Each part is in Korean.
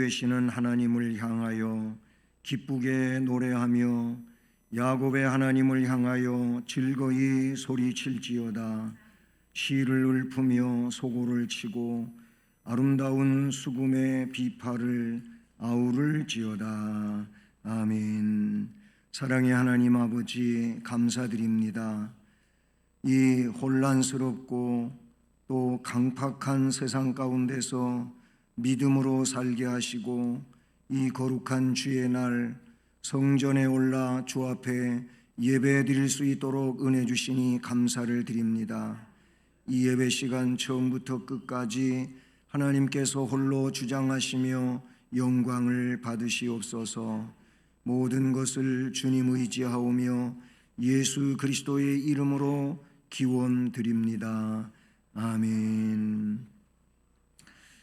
되시는 하나님을 향하여 기쁘게 노래하며 야곱의 하나님을 향하여 즐거이 소리칠지어다. 시를 읊으며 소고를 치고 아름다운 수금의 비파를 아우를지어다. 아멘. 사랑의 하나님 아버지, 감사드립니다. 이 혼란스럽고 또 강팍한 세상 가운데서 믿음으로 살게 하시고 이 거룩한 주의 날 성전에 올라 주 앞에 예배 드릴 수 있도록 은혜 주시니 감사를 드립니다. 이 예배 시간 처음부터 끝까지 하나님께서 홀로 주장하시며 영광을 받으시옵소서. 모든 것을 주님 의지하오며 예수 그리스도의 이름으로 기원드립니다. 아멘.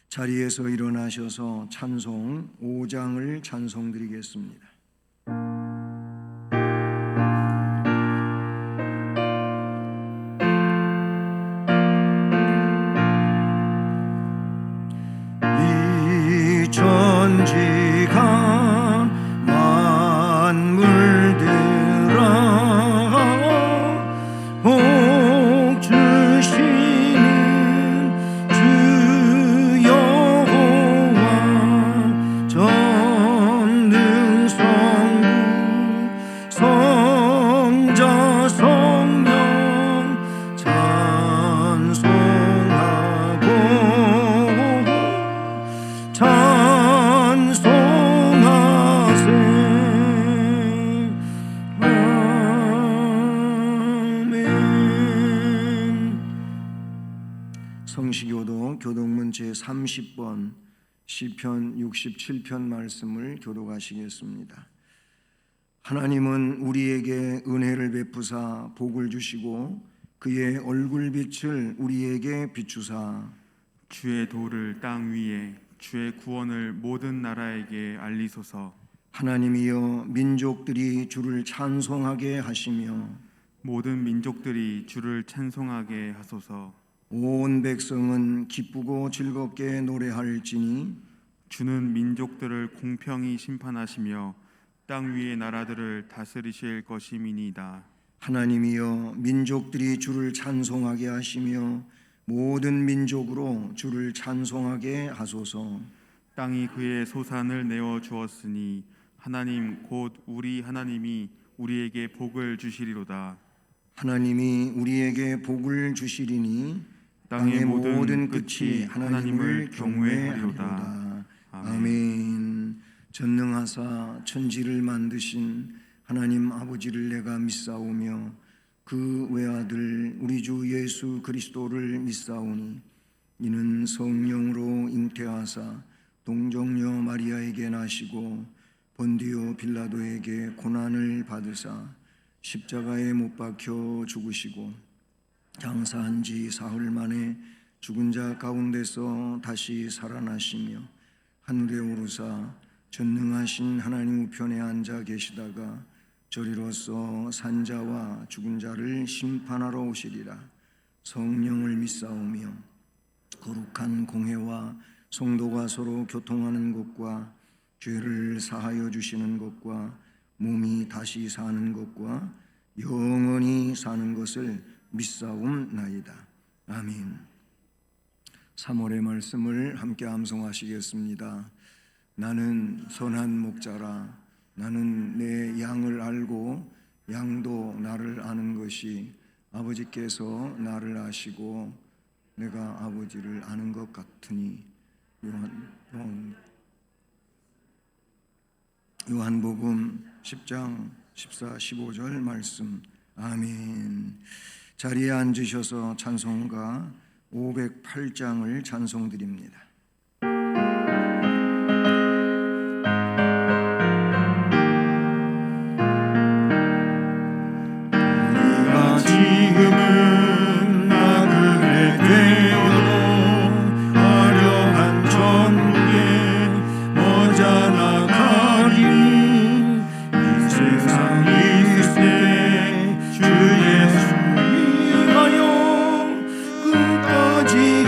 자리에서 일어나셔서 찬송 5장을 찬송드리겠습니다. 이 천지가 만물들아 복 주시는 주 여호와 전능성부 성자 성령 찬송하고 찬송하세. 아멘. 성시교독 교독문 제30번 시편 67편 말씀을 교독하시겠습니다. 하나님은 우리에게 은혜를 베푸사 복을 주시고 그의 얼굴빛을 우리에게 비추사 주의 도를 땅 위에 주의 구원을 모든 나라에게 알리소서. 하나님이여 민족들이 주를 찬송하게 하시며 모든 민족들이 주를 찬송하게 하소서. 온 백성은 기쁘고 즐겁게 노래할지니 주는 민족들을 공평히 심판하시며 땅 위의 나라들을 다스리실 것임이니이다. 하나님이여 민족들이 주를 찬송하게 하시며 모든 민족으로 주를 찬송하게 하소서. 땅이 그의 소산을 내어 주었으니 하나님 곧 우리 하나님이 우리에게 복을 주시리로다. 하나님이 우리에게 복을 주시리니 땅의 모든 끝이 하나님을 경외하리로다. 아멘. 전능하사 천지를 만드신 하나님 아버지를 내가 믿사오며 그 외아들 우리 주 예수 그리스도를 믿사오니 이는 성령으로 잉태하사 동정녀 마리아에게 나시고 본디오 빌라도에게 고난을 받으사 십자가에 못 박혀 죽으시고 장사한 지 사흘 만에 죽은 자 가운데서 다시 살아나시며 하늘에 오르사 전능하신 하나님 우편에 앉아 계시다가 저리로서 산자와 죽은 자를 심판하러 오시리라. 성령을 믿사오며 거룩한 공회와 성도가 서로 교통하는 것과 죄를 사하여 주시는 것과 몸이 다시 사는 것과 영원히 사는 것을 믿사옵나이다. 아멘. 3월의 말씀을 함께 암송하시겠습니다. 나는 선한 목자라. 나는 내 양을 알고 양도 나를 아는 것이 아버지께서 나를 아시고 내가 아버지를 아는 것 같으니. 요한복음 10장 14, 15절 말씀. 아멘. 자리에 앉으셔서 찬송가 508장을 찬송드립니다. 우리가 지금은 나그네 되어도 화려한 천국에 머자나 가리니 이 세상 있을 때 주 예수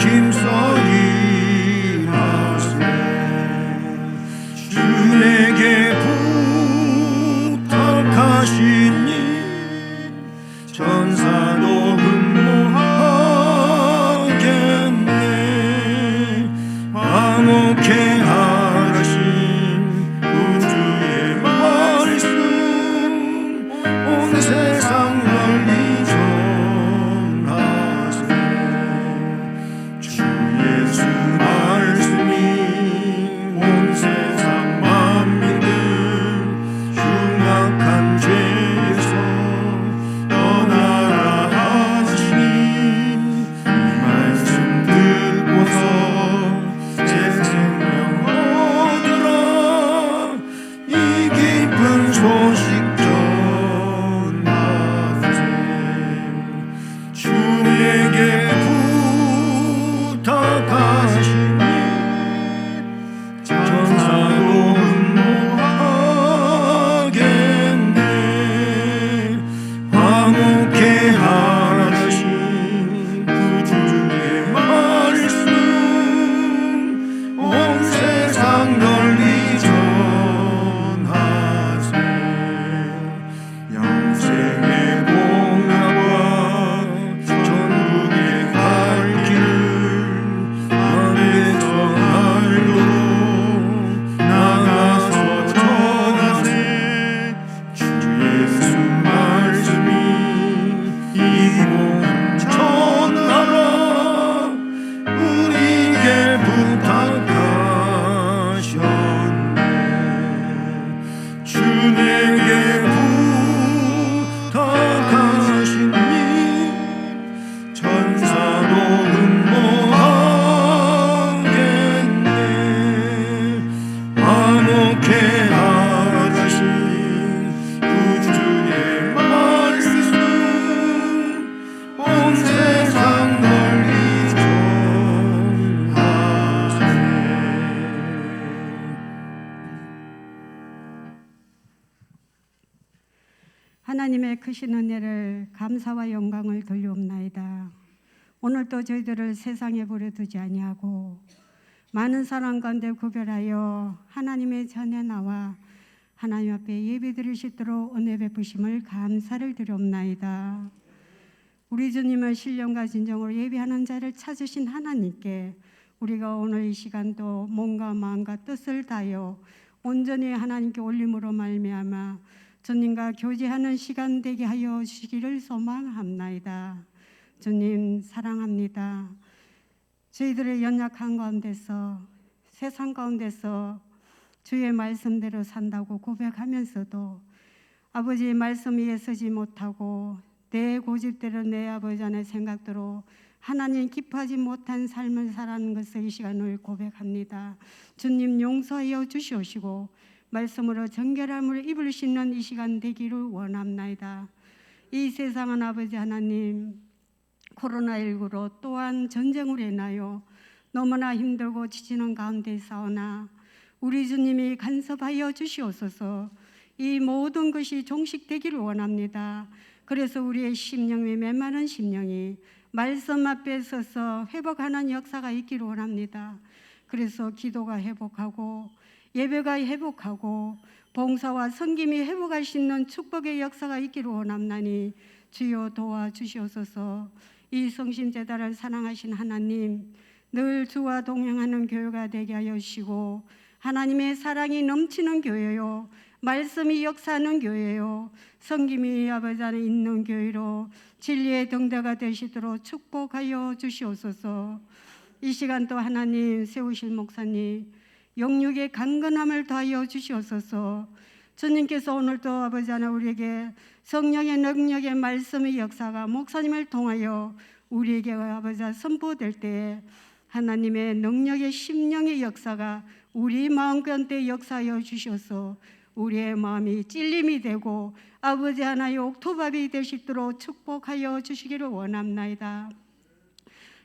힘써이 행복해 하신 구주의 말씀 온 세상 널리 전하세. 하나님의 크신 은혜를 감사와 영광을 돌려옵나이다. 오늘도 저희들을 세상에 버려두지 아니하고 많은 사람 가운데 구별하여 하나님의 전에 나와 하나님 앞에 예배드릴 수 있도록 은혜 베푸심을 감사를 드리옵나이다. 우리 주님을 신령과 진정으로 예배하는 자를 찾으신 하나님께 우리가 오늘 이 시간도 몸과 마음과 뜻을 다하여 온전히 하나님께 올림으로 말미암아 주님과 교제하는 시간 되게 하여 주시기를 소망합나이다. 주님 사랑합니다. 저희들의 연약한 가운데서 세상 가운데서 주의 말씀대로 산다고 고백하면서도 아버지의 말씀 위에 서지 못하고 내 고집대로 내 아버지 안의 생각대로 하나님 기뻐하지 못한 삶을 살아가는 것을 이 시간을 고백합니다. 주님 용서하여 주시옵시고 말씀으로 정결함을 입을 수 있는 이 시간 되기를 원합나이다. 이 세상은 아버지 하나님 코로나19로 또한 전쟁으로 인하여 너무나 힘들고 지치는 가운데 있사오나 우리 주님이 간섭하여 주시옵소서. 이 모든 것이 종식되기를 원합니다. 그래서 우리의 심령이 메마른 심령이 말씀 앞에 서서 회복하는 역사가 있기를 원합니다. 그래서 기도가 회복하고 예배가 회복하고 봉사와 섬김이 회복할 수 있는 축복의 역사가 있기를 원합나니 주여 도와주시옵소서. 이 성심재단을 사랑하신 하나님 늘 주와 동행하는 교회가 되게 하여 주시고 하나님의 사랑이 넘치는 교회요 말씀이 역사하는 교회요 섬김이 아버지 안에 있는 교회로 진리의 등대가 되시도록 축복하여 주시옵소서. 이 시간도 하나님 세우실 목사님 영육의 강건함을 더하여 주시옵소서. 주님께서 오늘도 아버지 하나 우리에게 성령의 능력의 말씀의 역사가 목사님을 통하여 우리에게 아버지 하나 선포될 때에 하나님의 능력의 심령의 역사가 우리 마음 가운데 역사하여 주셔서 우리의 마음이 찔림이 되고 아버지 하나의 옥토밥이 되시도록 축복하여 주시기를 원합나이다.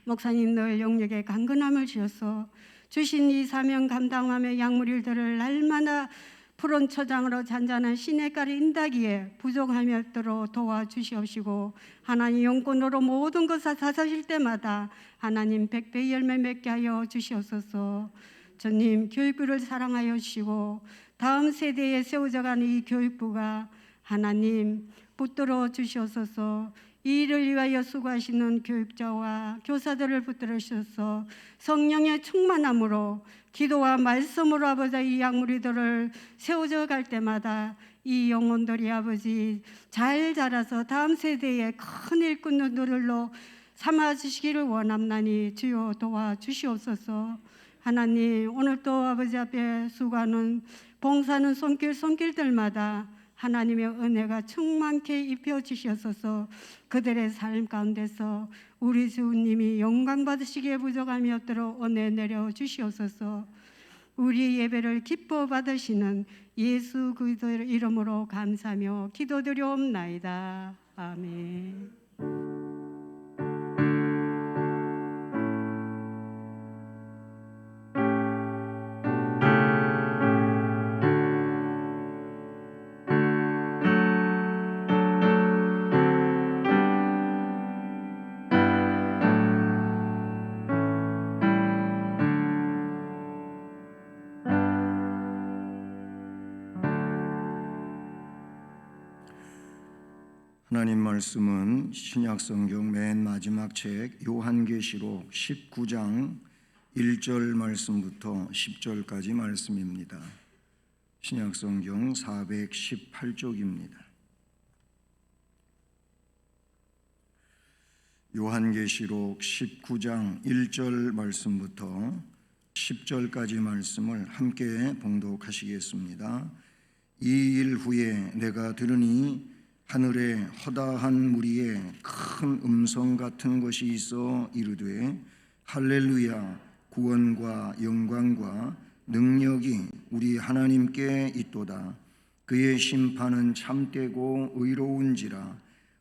목사님 늘 영역의 강건함을 주셔서 주신 이 사명 감당하며 약물일들을 날마다 푸른 초장으로 잔잔한 시냇가를 인다기에 부족함이 없도록 도와주시옵시고 하나님 용건으로 모든 것을 사사실 때마다 하나님 백배 열매 맺게 하여 주시옵소서. 주님 교육부를 사랑하여 주시고 다음 세대에 세워져가는 이 교육부가 하나님 붙들어 주시옵소서. 이 일을 위하여 수고하시는 교육자와 교사들을 붙들어 주셔서 성령의 충만함으로 기도와 말씀으로 아버지 이 약무리들을 세워져 갈 때마다 이 영혼들이 아버지 잘 자라서 다음 세대에 큰 일꾼들로 삼아주시기를 원합나니 주여 도와주시옵소서. 하나님 오늘도 아버지 앞에 수고하는 봉사는 손길들마다 하나님의 은혜가 충만케 입혀주시옵소서. 그들의 삶 가운데서 우리 주님이 영광 받으시기에 부족함이 없도록 은혜 내려주시옵소서. 우리 예배를 기뻐 받으시는 예수 그리스도의 이름으로 감사하며 기도드리옵나이다. 아멘. 하나님 말씀은 신약성경 맨 마지막 책 요한계시록 19장 1절 말씀부터 10절까지 말씀입니다. 신약성경 418쪽입니다. 요한계시록 19장 1절 말씀부터 10절까지 말씀을 함께 봉독하시겠습니다. 이 일 후에 내가 들으니 하늘에 허다한 무리에 큰 음성 같은 것이 있어 이르되 할렐루야 구원과 영광과 능력이 우리 하나님께 있도다. 그의 심판은 참되고 의로운지라.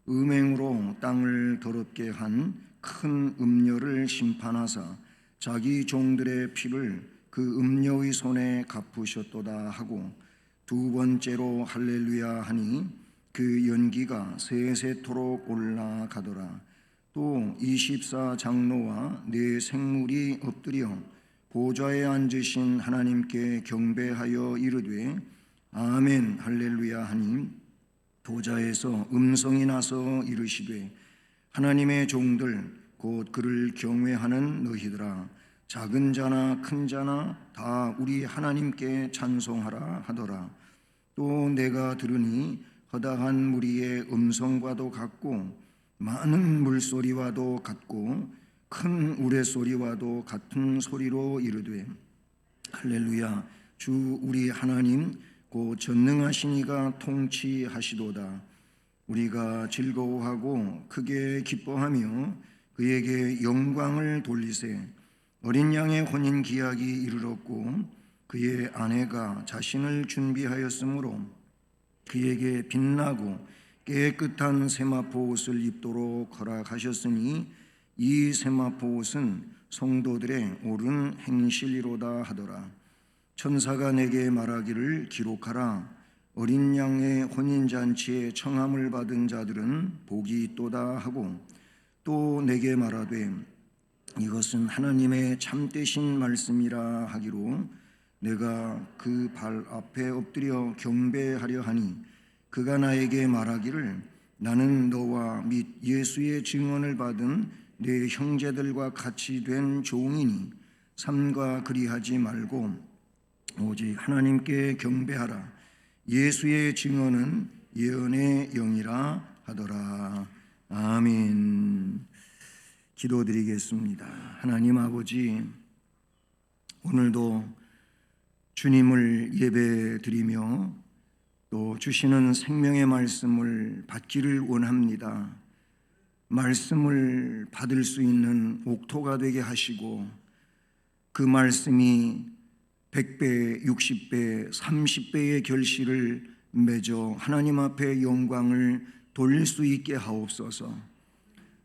음행으로 땅을 더럽게 한 큰 음녀를 심판하사 자기 종들의 피를 그 음녀의 손에 갚으셨도다 하고 두 번째로 할렐루야 하니 그 연기가 세세토록 올라가더라. 또 24장로와 네 생물이 엎드려 보좌에 앉으신 하나님께 경배하여 이르되 아멘 할렐루야 하니 보좌에서 음성이 나서 이르시되 하나님의 종들 곧 그를 경외하는 너희들아 작은 자나 큰 자나 다 우리 하나님께 찬송하라 하더라. 또 내가 들으니 허다한 무리의 음성과도 같고 많은 물소리와도 같고 큰 우레소리와도 같은 소리로 이르되 할렐루야 주 우리 하나님 곧 전능하신 이가 통치하시도다. 우리가 즐거워하고 크게 기뻐하며 그에게 영광을 돌리세. 어린 양의 혼인 기약이 이르렀고 그의 아내가 자신을 준비하였으므로 그에게 빛나고 깨끗한 세마포 옷을 입도록 허락하셨으니 이 세마포 옷은 성도들의 옳은 행실이로다 하더라. 천사가 내게 말하기를 기록하라. 어린 양의 혼인잔치에 청함을 받은 자들은 복이 있도다 하고 또 내게 말하되 이것은 하나님의 참되신 말씀이라 하기로 내가 그 발 앞에 엎드려 경배하려 하니 그가 나에게 말하기를 나는 너와 및 예수의 증언을 받은 내 형제들과 같이 된 종이니 삼가 그리하지 말고 오직 하나님께 경배하라. 예수의 증언은 예언의 영이라 하더라. 아멘. 기도드리겠습니다. 하나님 아버지, 오늘도 주님을 예배드리며 또 주시는 생명의 말씀을 받기를 원합니다. 말씀을 받을 수 있는 옥토가 되게 하시고 그 말씀이 100배, 60배, 30배의 결실을 맺어 하나님 앞에 영광을 돌릴 수 있게 하옵소서.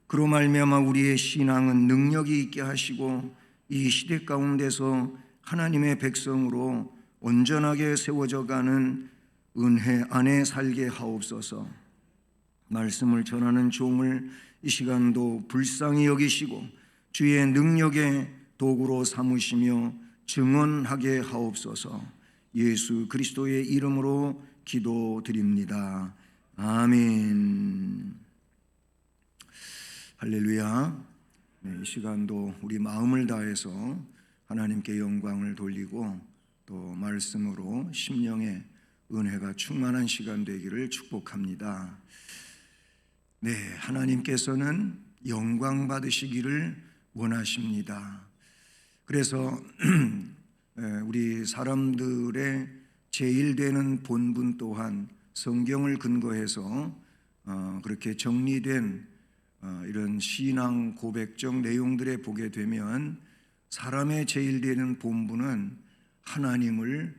그로 말미암아 우리의 신앙은 능력이 있게 하시고 이 시대 가운데서 하나님의 백성으로 온전하게 세워져 가는 은혜 안에 살게 하옵소서. 말씀을 전하는 종을 이 시간도 불쌍히 여기시고 주의 능력의 도구로 삼으시며 증언하게 하옵소서. 예수 그리스도의 이름으로 기도드립니다. 아멘. 할렐루야. 이 시간도 우리 마음을 다해서 하나님께 영광을 돌리고 또 말씀으로 심령의 은혜가 충만한 시간 되기를 축복합니다. 네, 하나님께서는 영광 받으시기를 원하십니다. 그래서 우리 사람들의 제일 되는 본분 또한 성경을 근거해서 그렇게 정리된 이런 신앙 고백적 내용들에 보게 되면 사람의 제일 되는 본분은 하나님을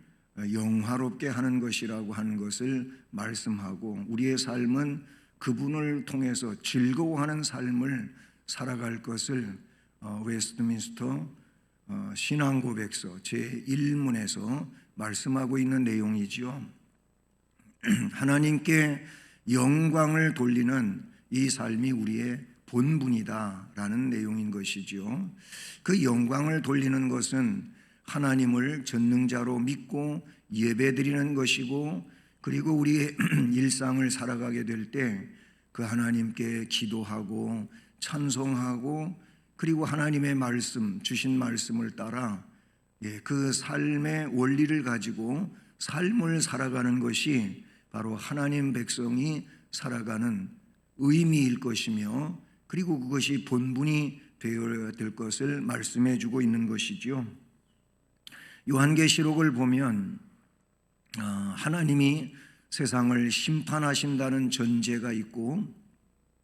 영화롭게 하는 것이라고 하는 것을 말씀하고 우리의 삶은 그분을 통해서 즐거워하는 삶을 살아갈 것을 웨스트민스터 신앙고백서 제1문에서 말씀하고 있는 내용이지요. 하나님께 영광을 돌리는 이 삶이 우리의 본분이다라는 내용인 것이지요. 그 영광을 돌리는 것은 하나님을 전능자로 믿고 예배드리는 것이고 그리고 우리의 일상을 살아가게 될 때 그 하나님께 기도하고 찬송하고 그리고 하나님의 말씀, 주신 말씀을 따라 그 삶의 원리를 가지고 삶을 살아가는 것이 바로 하나님 백성이 살아가는 의미일 것이며 그리고 그것이 본분이 되어야 될 것을 말씀해 주고 있는 것이죠. 요한계시록을 보면 하나님이 세상을 심판하신다는 전제가 있고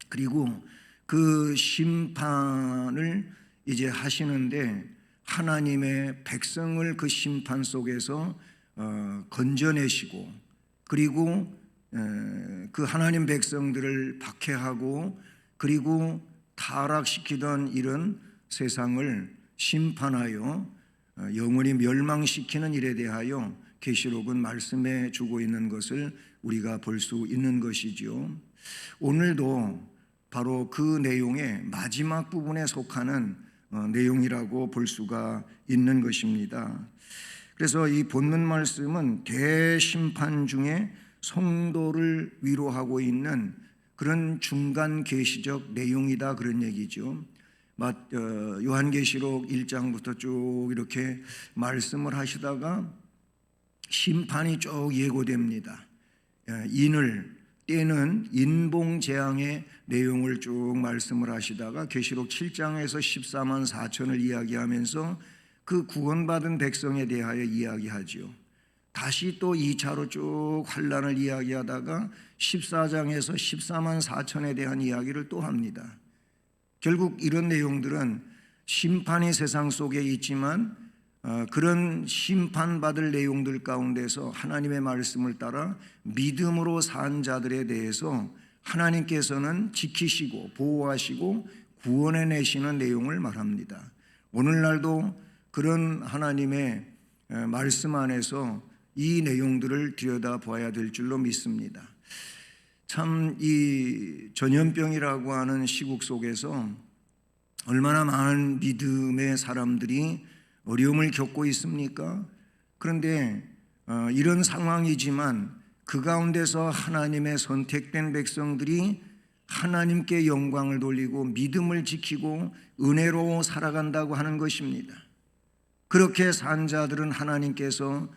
그리고 그 심판을 이제 하시는데 하나님의 백성을 그 심판 속에서 건져내시고, 그리고 그 하나님 백성들을 박해하고 그리고 타락시키던 이런 세상을 심판하여 영원히 멸망시키는 일에 대하여 계시록은 말씀해 주고 있는 것을 우리가 볼 수 있는 것이죠. 오늘도 바로 그 내용의 마지막 부분에 속하는 내용이라고 볼 수가 있는 것입니다. 그래서 이 본문 말씀은 대심판 중에 성도를 위로하고 있는 그런 중간 계시적 내용이다, 그런 얘기죠. 요한계시록 1장부터 쭉 이렇게 말씀을 하시다가 심판이 쭉 예고됩니다. 때는 인봉재앙의 내용을 쭉 말씀을 하시다가 계시록 7장에서 14만 4천을 이야기하면서 그 구원받은 백성에 대하여 이야기하죠. 다시 또 2차로 쭉 환난을 이야기하다가 14장에서 14만 4천에 대한 이야기를 또 합니다. 결국 이런 내용들은 심판이 세상 속에 있지만 그런 심판받을 내용들 가운데서 하나님의 말씀을 따라 믿음으로 산 자들에 대해서 하나님께서는 지키시고 보호하시고 구원해내시는 내용을 말합니다. 오늘날도 그런 하나님의 말씀 안에서 이 내용들을 들여다봐야 될 줄로 믿습니다. 참 이 전염병이라고 하는 시국 속에서 얼마나 많은 믿음의 사람들이 어려움을 겪고 있습니까? 그런데 이런 상황이지만 그 가운데서 하나님의 선택된 백성들이 하나님께 영광을 돌리고 믿음을 지키고 은혜로 살아간다고 하는 것입니다. 그렇게 산 자들은 하나님께서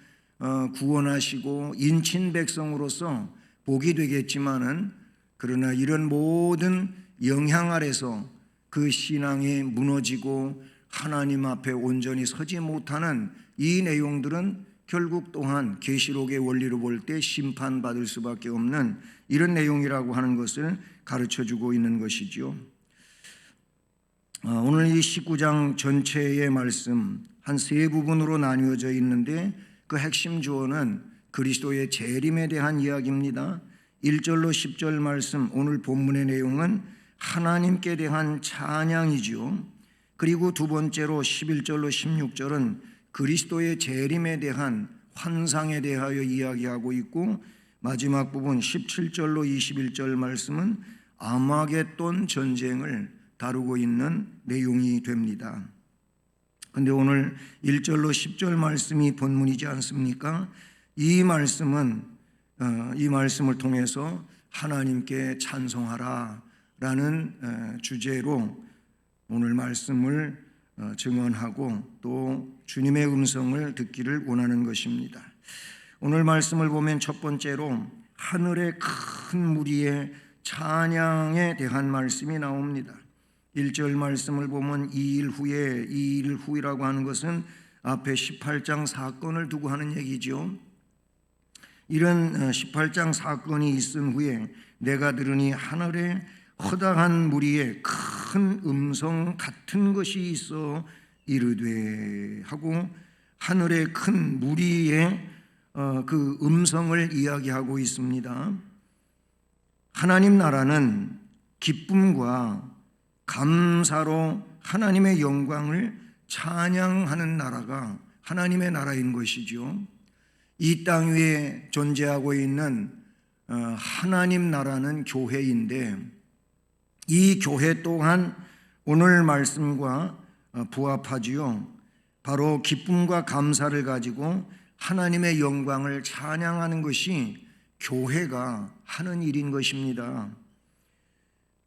구원하시고 인친 백성으로서 복이 되겠지만은, 그러나 이런 모든 영향 아래서 그 신앙이 무너지고 하나님 앞에 온전히 서지 못하는 이 내용들은 결국 또한 계시록의 원리로 볼 때 심판받을 수밖에 없는 이런 내용이라고 하는 것을 가르쳐주고 있는 것이죠. 오늘 이 19장 전체의 말씀 한 세 부분으로 나뉘어져 있는데 그 핵심 주어는 그리스도의 재림에 대한 이야기입니다. 1절로 10절 말씀, 오늘 본문의 내용은 하나님께 대한 찬양이죠. 그리고 두 번째로 11절로 16절은 그리스도의 재림에 대한 환상에 대하여 이야기하고 있고, 마지막 부분 17절로 21절 말씀은 아마겟돈 전쟁을 다루고 있는 내용이 됩니다. 그런데 오늘 1절로 10절 말씀이 본문이지 않습니까? 이 말씀을 통해서 하나님께 찬송하라 라는 주제로 오늘 말씀을 증언하고 또 주님의 음성을 듣기를 원하는 것입니다. 오늘 말씀을 보면 첫 번째로 하늘의 큰 무리의 찬양에 대한 말씀이 나옵니다. 1절 말씀을 보면 이 일 후이라고 하는 것은 앞에 18장 사건을 두고 하는 얘기죠. 이런 18장 사건이 있은 후에 내가 들으니 하늘에 허다한 무리의 큰 음성 같은 것이 있어 이르되 하고, 하늘의 큰 무리의 그 음성을 이야기하고 있습니다. 하나님 나라는 기쁨과 감사로 하나님의 영광을 찬양하는 나라가 하나님의 나라인 것이죠. 이 땅 위에 존재하고 있는 하나님 나라는 교회인데, 이 교회 또한 오늘 말씀과 부합하지요. 바로 기쁨과 감사를 가지고 하나님의 영광을 찬양하는 것이 교회가 하는 일인 것입니다.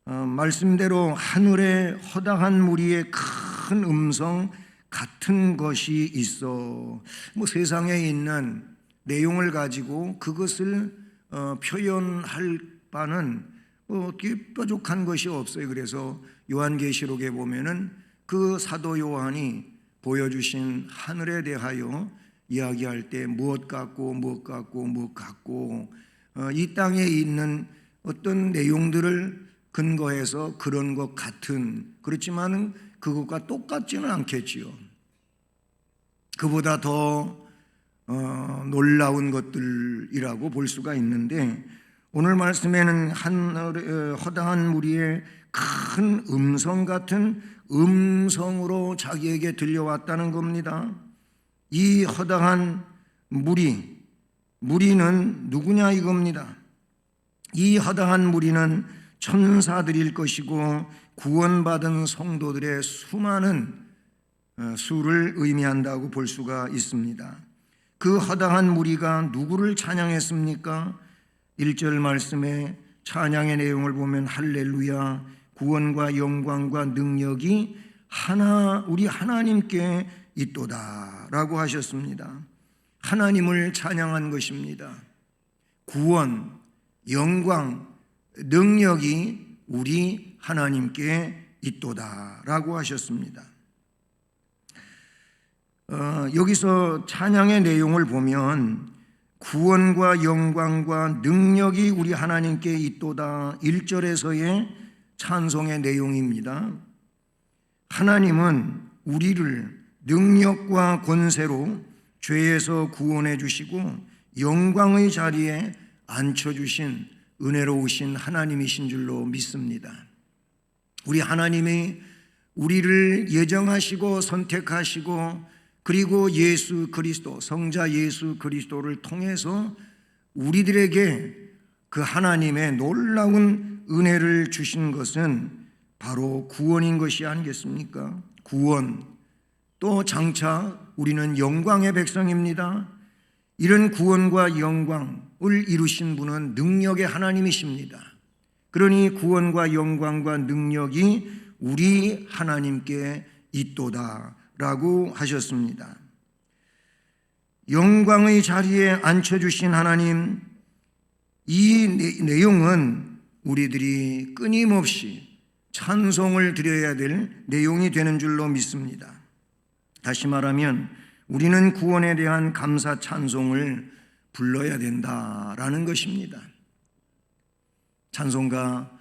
말씀대로 하늘에 허다한 무리의 큰 음성 같은 것이 있어, 세상에 있는 내용을 가지고 그것을 표현할 바는 어떻게 뾰족한 것이 없어요. 그래서 요한계시록에 보면은 그 사도 요한이 보여주신 하늘에 대하여 이야기할 때 무엇 같고 이 땅에 있는 어떤 내용들을 근거해서 그런 것 같은, 그렇지만은 그것과 똑같지는 않겠지요. 그보다 더 놀라운 것들이라고 볼 수가 있는데, 오늘 말씀에는 허다한 무리의 큰 음성 같은 음성으로 자기에게 들려왔다는 겁니다. 이 허다한 무리는 누구냐 이겁니다. 이 허다한 무리는 천사들일 것이고 구원받은 성도들의 수많은 수를 의미한다고 볼 수가 있습니다. 그 허다한 무리가 누구를 찬양했습니까? 1절 말씀에 찬양의 내용을 보면 할렐루야, 구원과 영광과 능력이 우리 하나님께 있도다 라고 하셨습니다. 하나님을 찬양한 것입니다. 구원, 영광, 능력이 우리 하나님께 있도다 라고 하셨습니다. 여기서 찬양의 내용을 보면 구원과 영광과 능력이 우리 하나님께 있도다 1절에서의 찬송의 내용입니다. 하나님은 우리를 능력과 권세로 죄에서 구원해 주시고 영광의 자리에 앉혀주신 은혜로우신 하나님이신 줄로 믿습니다. 우리 하나님이 우리를 예정하시고 선택하시고 그리고 예수 그리스도, 성자 예수 그리스도를 통해서 우리들에게 그 하나님의 놀라운 은혜를 주신 것은 바로 구원인 것이 아니겠습니까? 구원, 또 장차 우리는 영광의 백성입니다. 이런 구원과 영광을 이루신 분은 능력의 하나님이십니다. 그러니 구원과 영광과 능력이 우리 하나님께 있도다 라고 하셨습니다. 영광의 자리에 앉혀주신 하나님, 이 내용은 우리들이 끊임없이 찬송을 드려야 될 내용이 되는 줄로 믿습니다. 다시 말하면 우리는 구원에 대한 감사 찬송을 불러야 된다라는 것입니다. 찬송가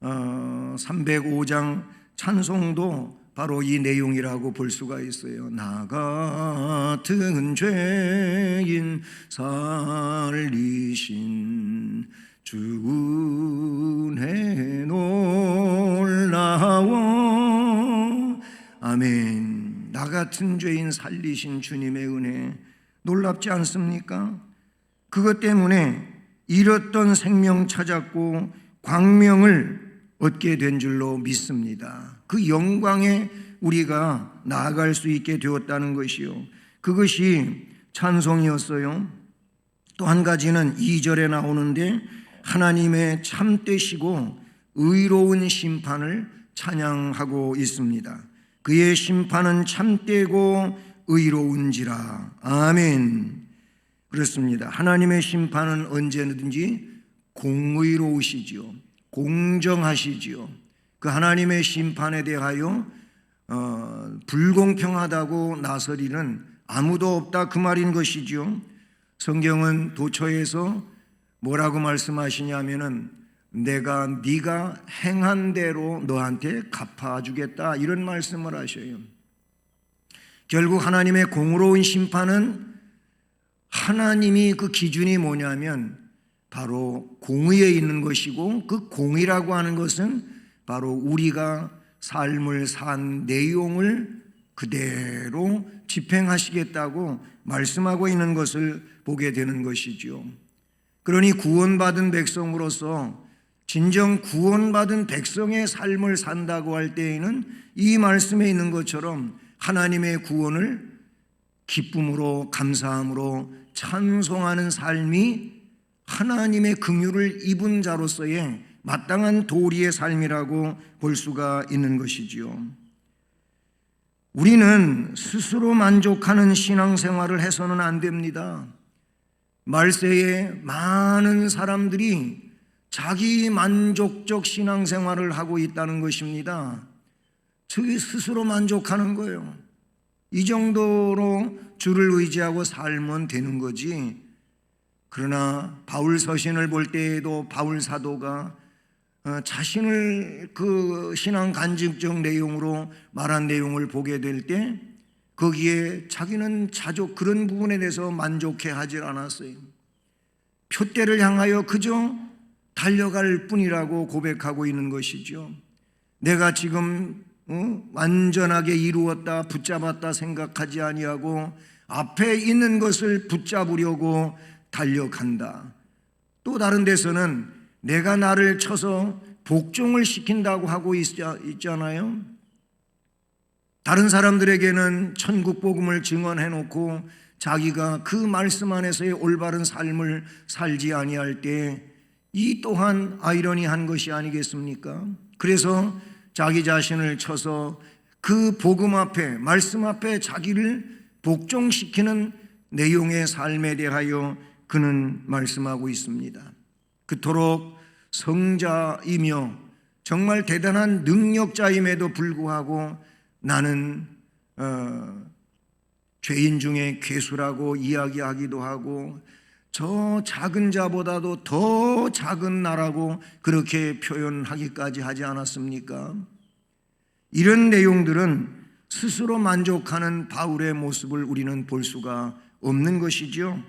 305장 찬송도 바로 이 내용이라고 볼 수가 있어요. 나 같은 죄인 살리신 주 은혜 놀라워. 아멘. 나 같은 죄인 살리신 주님의 은혜 놀랍지 않습니까? 그것 때문에 잃었던 생명 찾았고 광명을 얻게 된 줄로 믿습니다. 그 영광에 우리가 나아갈 수 있게 되었다는 것이요, 그것이 찬송이었어요. 또 한 가지는 2절에 나오는데 하나님의 참되시고 의로운 심판을 찬양하고 있습니다. 그의 심판은 참되고 의로운지라. 아멘. 그렇습니다. 하나님의 심판은 언제든지 공의로우시지요, 공정하시지요. 그 하나님의 심판에 대하여 불공평하다고 나서리는 아무도 없다, 그 말인 것이지요. 성경은 도처에서 뭐라고 말씀하시냐면은 네가 행한 대로 너한테 갚아주겠다, 이런 말씀을 하셔요. 결국 하나님의 공의로운 심판은, 하나님이 그 기준이 뭐냐면 바로 공의에 있는 것이고, 그 공의라고 하는 것은 바로 우리가 삶을 산 내용을 그대로 집행하시겠다고 말씀하고 있는 것을 보게 되는 것이지요. 그러니 구원받은 백성으로서 진정 구원받은 백성의 삶을 산다고 할 때에는 이 말씀에 있는 것처럼 하나님의 구원을 기쁨으로, 감사함으로 찬송하는 삶이 하나님의 긍휼을 입은 자로서의 마땅한 도리의 삶이라고 볼 수가 있는 것이지요. 우리는 스스로 만족하는 신앙생활을 해서는 안 됩니다. 말세에 많은 사람들이 자기 만족적 신앙생활을 하고 있다는 것입니다. 자기 스스로 만족하는 거예요. 이 정도로 주를 의지하고 살면 되는 거지. 그러나 바울 서신을 볼 때에도 바울 사도가 자신을 그 신앙 간증적 내용으로 말한 내용을 보게 될 때, 그 거기에 자기는 그런 부분에 대해서 만족해 하질 않았어요. 표대를 향하여 그저 달려갈 뿐이라고 고백하고 있는 것이죠. 내가 지금 완전하게 이루었다, 붙잡았다 생각하지 아니하고 앞에 있는 것을 붙잡으려고 달려간다. 또 다른 데서는 내가 나를 쳐서 복종을 시킨다고 하고 있잖아요. 다른 사람들에게는 천국 복음을 증언해 놓고 자기가 그 말씀 안에서의 올바른 삶을 살지 아니할 때 이 또한 아이러니한 것이 아니겠습니까? 그래서 자기 자신을 쳐서 그 복음 앞에, 말씀 앞에 자기를 복종시키는 내용의 삶에 대하여 그는 말씀하고 있습니다. 그토록 성자이며 정말 대단한 능력자임에도 불구하고 나는 죄인 중에 괴수라고 이야기하기도 하고 저 작은 자보다도 더 작은 나라고 그렇게 표현하기까지 하지 않았습니까? 이런 내용들은 스스로 만족하는 바울의 모습을 우리는 볼 수가 없는 것이죠.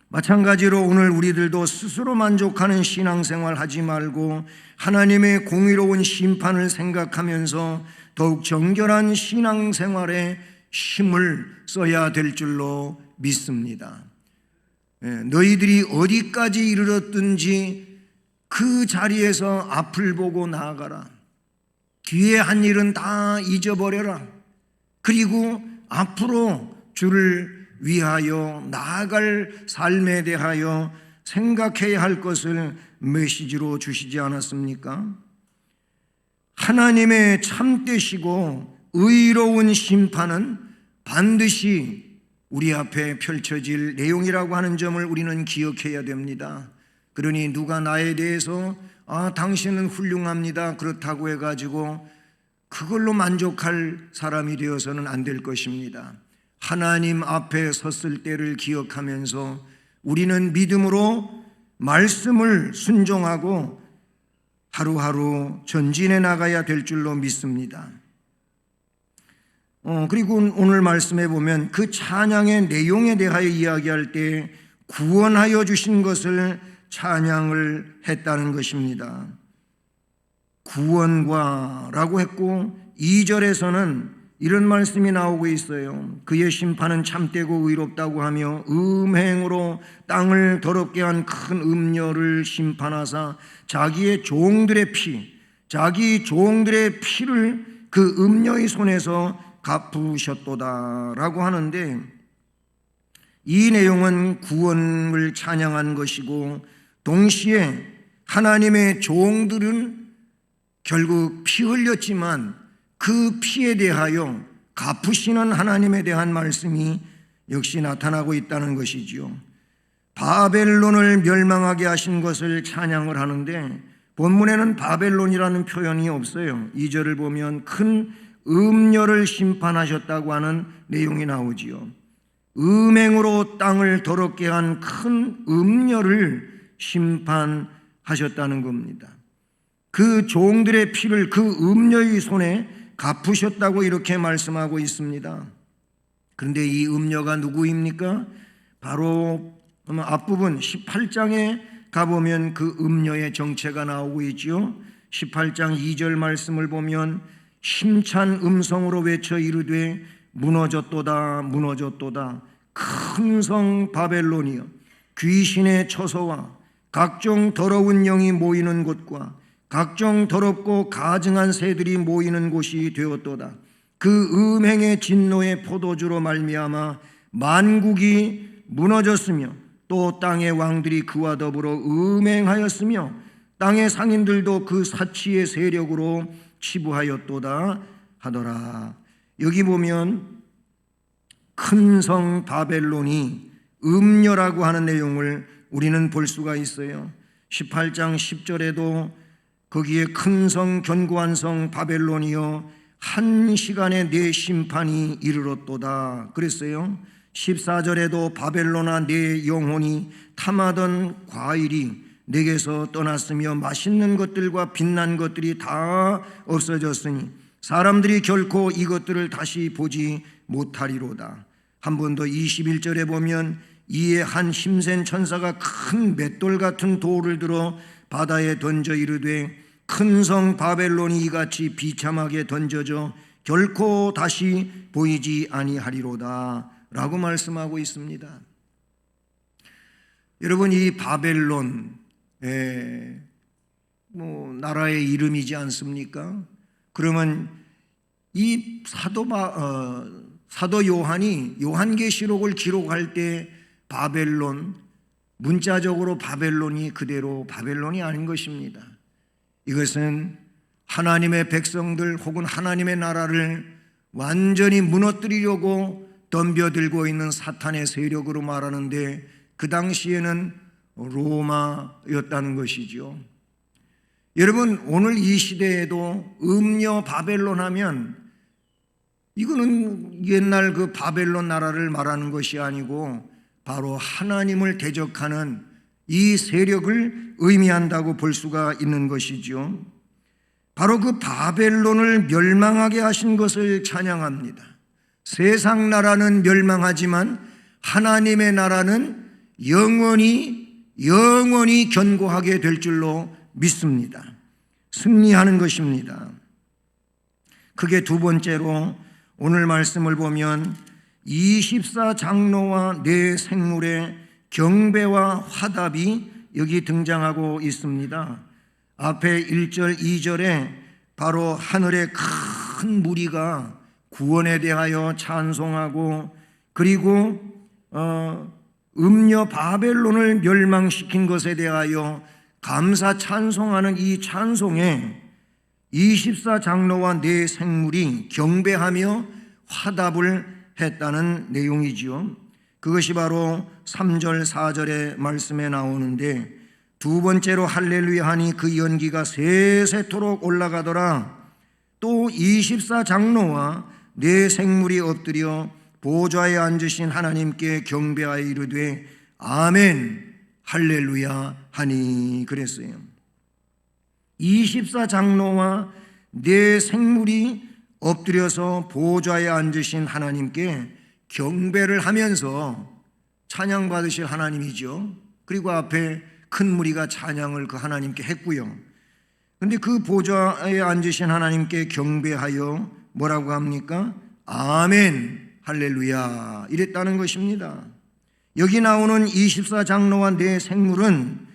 마찬가지로 오늘 우리들도 스스로 만족하는 신앙생활 하지 말고 하나님의 공의로운 심판을 생각하면서 더욱 정결한 신앙생활에 힘을 써야 될 줄로 믿습니다. 너희들이 어디까지 이르렀든지 그 자리에서 앞을 보고 나아가라. 뒤에 한 일은 다 잊어버려라. 그리고 앞으로 주를 위하여 나아갈 삶에 대하여 생각해야 할 것을 메시지로 주시지 않았습니까? 하나님의 참되시고 의로운 심판은 반드시 우리 앞에 펼쳐질 내용이라고 하는 점을 우리는 기억해야 됩니다. 그러니 누가 나에 대해서 당신은 훌륭합니다 그렇다고 해가지고 그걸로 만족할 사람이 되어서는 안 될 것입니다. 하나님 앞에 섰을 때를 기억하면서 우리는 믿음으로 말씀을 순종하고 하루하루 전진해 나가야 될 줄로 믿습니다. 그리고 오늘 말씀에 보면 그 찬양의 내용에 대하여 이야기할 때 구원하여 주신 것을 찬양을 했다는 것입니다. 구원과라고 했고 2절에서는 이런 말씀이 나오고 있어요. 그의 심판은 참되고 의롭다고 하며 음행으로 땅을 더럽게 한 큰 음녀를 심판하사 자기 종들의 피를 그 음녀의 손에서 갚으셨도다라고 하는데 이 내용은 구원을 찬양한 것이고 동시에 하나님의 종들은 결국 피 흘렸지만 그 피에 대하여 갚으시는 하나님에 대한 말씀이 역시 나타나고 있다는 것이지요. 바벨론을 멸망하게 하신 것을 찬양을 하는데 본문에는 바벨론이라는 표현이 없어요. 2절을 보면 큰 음녀를 심판하셨다고 하는 내용이 나오지요. 음행으로 땅을 더럽게 한 큰 음녀를 심판하셨다는 겁니다. 그 종들의 피를 그 음녀의 손에 갚으셨다고 이렇게 말씀하고 있습니다. 그런데 이 음녀가 누구입니까? 바로 앞부분 18장에 가보면 그 음녀의 정체가 나오고 있죠. 18장 2절 말씀을 보면 힘찬 음성으로 외쳐 이르되 무너졌도다 무너졌도다 큰 성 바벨론이여 귀신의 처소와 각종 더러운 영이 모이는 곳과 각종 더럽고 가증한 새들이 모이는 곳이 되었도다. 그 음행의 진노의 포도주로 말미암아 만국이 무너졌으며 또 땅의 왕들이 그와 더불어 음행하였으며 땅의 상인들도 그 사치의 세력으로 치부하였도다 하더라. 여기 보면 큰 성 바벨론이 음녀라고 하는 내용을 우리는 볼 수가 있어요. 18장 10절에도 거기에 큰 성 견고한 성 바벨론이여 한 시간에 내 심판이 이르렀도다 그랬어요. 14절에도 바벨론아 내 영혼이 탐하던 과일이 내게서 떠났으며 맛있는 것들과 빛난 것들이 다 없어졌으니 사람들이 결코 이것들을 다시 보지 못하리로다. 한 번 더 21절에 보면 이에 한 힘센 천사가 큰 맷돌 같은 돌을 들어 바다에 던져 이르되 큰 성 바벨론이 이같이 비참하게 던져져 결코 다시 보이지 아니하리로다 라고 말씀하고 있습니다. 여러분, 이 바벨론 나라의 이름이지 않습니까? 그러면 이 사도 요한이 요한계시록을 기록할 때 바벨론, 문자적으로 바벨론이 그대로 바벨론이 아닌 것입니다. 이것은 하나님의 백성들 혹은 하나님의 나라를 완전히 무너뜨리려고 덤벼들고 있는 사탄의 세력으로 말하는데 그 당시에는 로마였다는 것이죠. 여러분, 오늘 이 시대에도 음녀 바벨론 하면 이거는 옛날 그 바벨론 나라를 말하는 것이 아니고 바로 하나님을 대적하는 이 세력을 의미한다고 볼 수가 있는 것이죠. 바로 그 바벨론을 멸망하게 하신 것을 찬양합니다. 세상 나라는 멸망하지만 하나님의 나라는 영원히 견고하게 될 줄로 믿습니다. 승리하는 것입니다. 그게 두 번째로 오늘 말씀을 보면 24장로와 네 생물의 경배와 화답이 여기 등장하고 있습니다. 앞에 1절, 2절에 바로 하늘의 큰 무리가 구원에 대하여 찬송하고 그리고 음녀 바벨론을 멸망시킨 것에 대하여 감사 찬송하는 이 찬송에 24장로와 네 생물이 경배하며 화답을 했다는 내용이지요. 그것이 바로 3절 4절의 말씀에 나오는데 두 번째로 할렐루야 하니 그 연기가 세세토록 올라가더라. 또 24장로와 네 생물이 엎드려 보좌에 앉으신 하나님께 경배하여 이르되 아멘 할렐루야 하니 그랬어요. 24장로와 네 생물이 엎드려서 보좌에 앉으신 하나님께 경배를 하면서 찬양받으실 하나님이죠. 그리고 앞에 큰 무리가 찬양을 그 하나님께 했고요. 그런데 그 보좌에 앉으신 하나님께 경배하여 뭐라고 합니까? 아멘 할렐루야 이랬다는 것입니다. 여기 나오는 24장로와 네 생물은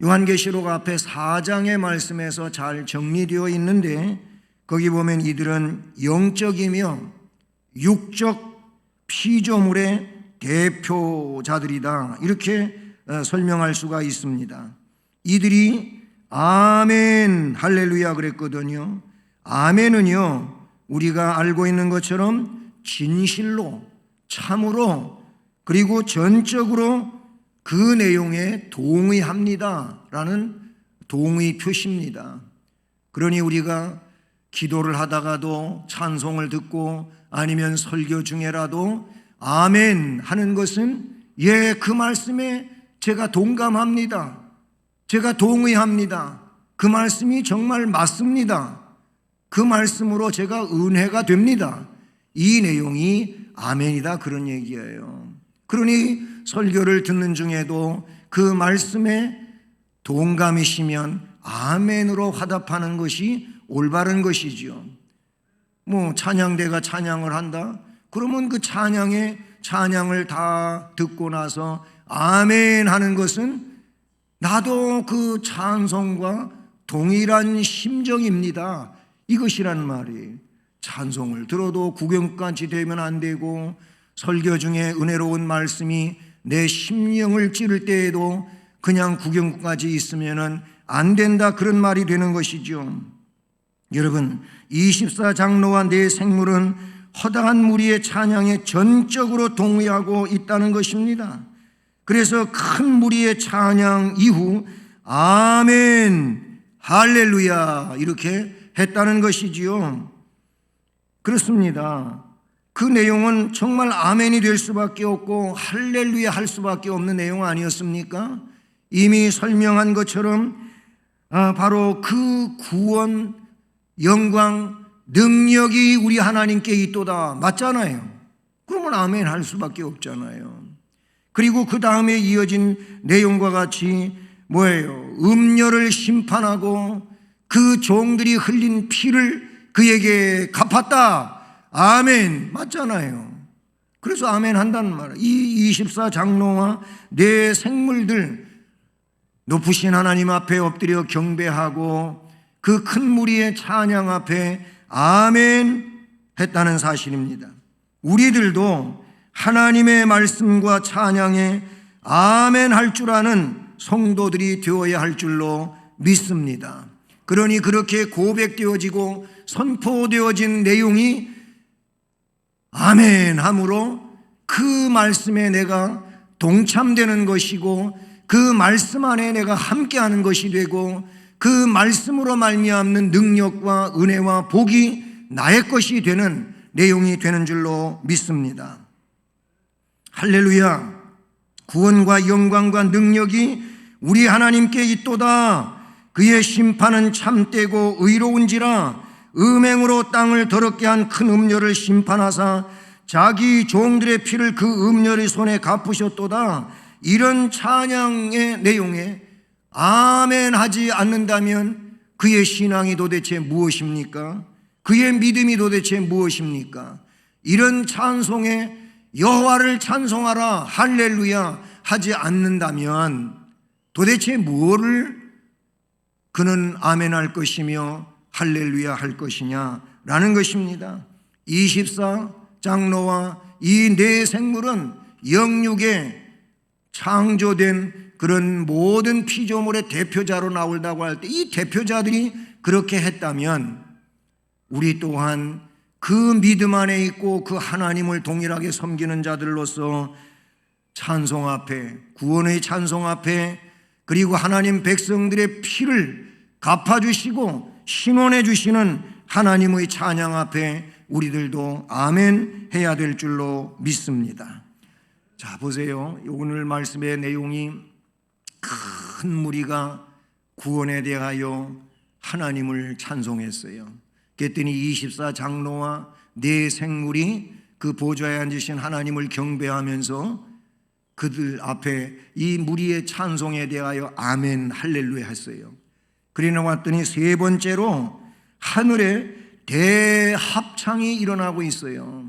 요한계시록 앞에 4장의 말씀에서 잘 정리되어 있는데 거기 보면 이들은 영적이며 육적 피조물의 대표자들이다 이렇게 설명할 수가 있습니다. 이들이 아멘 할렐루야 그랬거든요. 아멘은요 우리가 알고 있는 것처럼 진실로 참으로 그리고 전적으로 그 내용에 동의합니다 라는 동의 표시입니다. 그러니 우리가 기도를 하다가도 찬송을 듣고 아니면 설교 중에라도 아멘 하는 것은 예, 그 말씀에 제가 동감합니다. 제가 동의합니다. 그 말씀이 정말 맞습니다. 그 말씀으로 제가 은혜가 됩니다. 이 내용이 아멘이다 그런 얘기예요. 그러니 설교를 듣는 중에도 그 말씀에 동감이시면 아멘으로 화답하는 것이 올바른 것이지요. 찬양대가 찬양을 한다? 그러면 그 찬양을 다 듣고 나서 아멘 하는 것은 나도 그 찬송과 동일한 심정입니다. 이것이란 말이에요. 찬송을 들어도 구경까지 되면 안 되고 설교 중에 은혜로운 말씀이 내 심령을 찌를 때에도 그냥 구경까지 있으면 안 된다 그런 말이 되는 것이죠. 여러분 24장로와 네 생물은 허다한 무리의 찬양에 전적으로 동의하고 있다는 것입니다. 그래서 큰 무리의 찬양 이후 아멘 할렐루야 이렇게 했다는 것이지요. 그렇습니다. 그 내용은 정말 아멘이 될 수밖에 없고 할렐루야 할 수밖에 없는 내용 아니었습니까? 이미 설명한 것처럼 바로 그 구원, 영광, 능력이 우리 하나님께 있도다. 맞잖아요. 그러면 아멘 할 수밖에 없잖아요. 그리고 그 다음에 이어진 내용과 같이 뭐예요? 음녀를 심판하고 그 종들이 흘린 피를 그에게 갚았다. 아멘. 맞잖아요. 그래서 아멘 한다는 말이에요. 이 24장로와 네 생물들 높으신 하나님 앞에 엎드려 경배하고 그 큰 무리의 찬양 앞에 아멘 했다는 사실입니다. 우리들도 하나님의 말씀과 찬양에 아멘 할 줄 아는 성도들이 되어야 할 줄로 믿습니다. 그러니 그렇게 고백되어지고 선포되어진 내용이 아멘 함으로 그 말씀에 내가 동참되는 것이고 그 말씀 안에 내가 함께하는 것이 되고 그 말씀으로 말미암는 능력과 은혜와 복이 나의 것이 되는 내용이 되는 줄로 믿습니다. 할렐루야. 구원과 영광과 능력이 우리 하나님께 있도다. 그의 심판은 참되고 의로운지라. 음행으로 땅을 더럽게 한 큰 음녀를 심판하사 자기 종들의 피를 그 음녀의 손에 갚으셨도다. 이런 찬양의 내용에 아멘 하지 않는다면 그의 신앙이 도대체 무엇입니까? 그의 믿음이 도대체 무엇입니까? 이런 찬송에 여호와를 찬송하라 할렐루야 하지 않는다면 도대체 무엇을 그는 아멘 할 것이며 할렐루야 할 것이냐라는 것입니다. 24장로와 이 네 생물은 영육에 창조된 그런 모든 피조물의 대표자로 나온다고 할 때 이 대표자들이 그렇게 했다면 우리 또한 그 믿음 안에 있고 그 하나님을 동일하게 섬기는 자들로서 찬송 앞에, 구원의 찬송 앞에, 그리고 하나님 백성들의 피를 갚아주시고 신원해 주시는 하나님의 찬양 앞에 우리들도 아멘 해야 될 줄로 믿습니다. 자, 보세요. 오늘 말씀의 내용이 큰 무리가 구원에 대하여 하나님을 찬송했어요. 그랬더니 24장로와 네 생물이 그 보좌에 앉으신 하나님을 경배하면서 그들 앞에 이 무리의 찬송에 대하여 아멘 할렐루야 했어요. 그래 나왔더니 세 번째로 하늘에 대합창이 일어나고 있어요.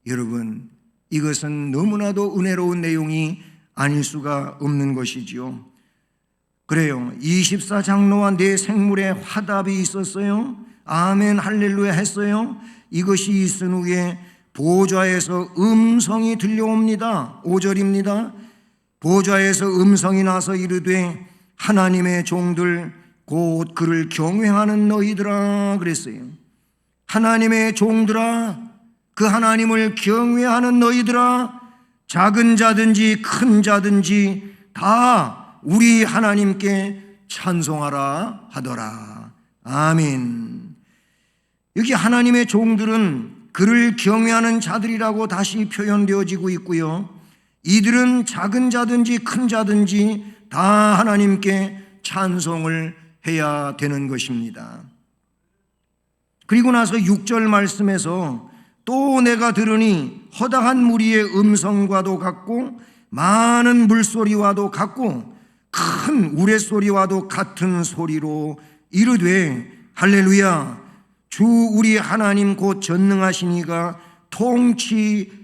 여러분, 이것은 너무나도 은혜로운 내용이 아닐 수가 없는 것이지요. 그래요. 24장로와 네 생물의 화답이 있었어요. 아멘 할렐루야 했어요. 이것이 있은 후에 보좌에서 음성이 들려옵니다. 5절입니다. 보좌에서 음성이 나서 이르되 하나님의 종들 곧 그를 경외하는 너희들아 그랬어요. 하나님의 종들아, 그 하나님을 경외하는 너희들아, 작은 자든지 큰 자든지 다 우리 하나님께 찬송하라 하더라. 아멘. 여기 하나님의 종들은 그를 경외하는 자들이라고 다시 표현되어지고 있고요. 이들은 작은 자든지 큰 자든지 다 하나님께 찬송을 해야 되는 것입니다. 그리고 나서 6절 말씀에서 또 내가 들으니 허다한 무리의 음성과도 같고 많은 물소리와도 같고 큰 우레소리와도 같은 소리로 이르되 할렐루야 주 우리 하나님 곧 전능하시니가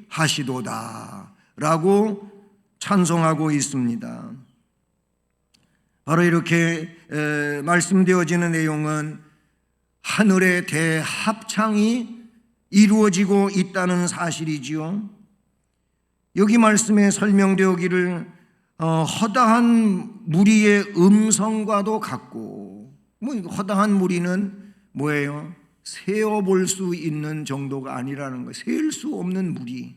통치하시도다 라고 찬송하고 있습니다. 바로 이렇게 말씀되어지는 내용은 하늘의 대합창이 이루어지고 있다는 사실이지요. 여기 말씀에 설명되어기를 허다한 무리의 음성과도 같고, 허다한 무리는 뭐예요? 세어볼 수 있는 정도가 아니라는 거예요. 셀 수 없는 무리.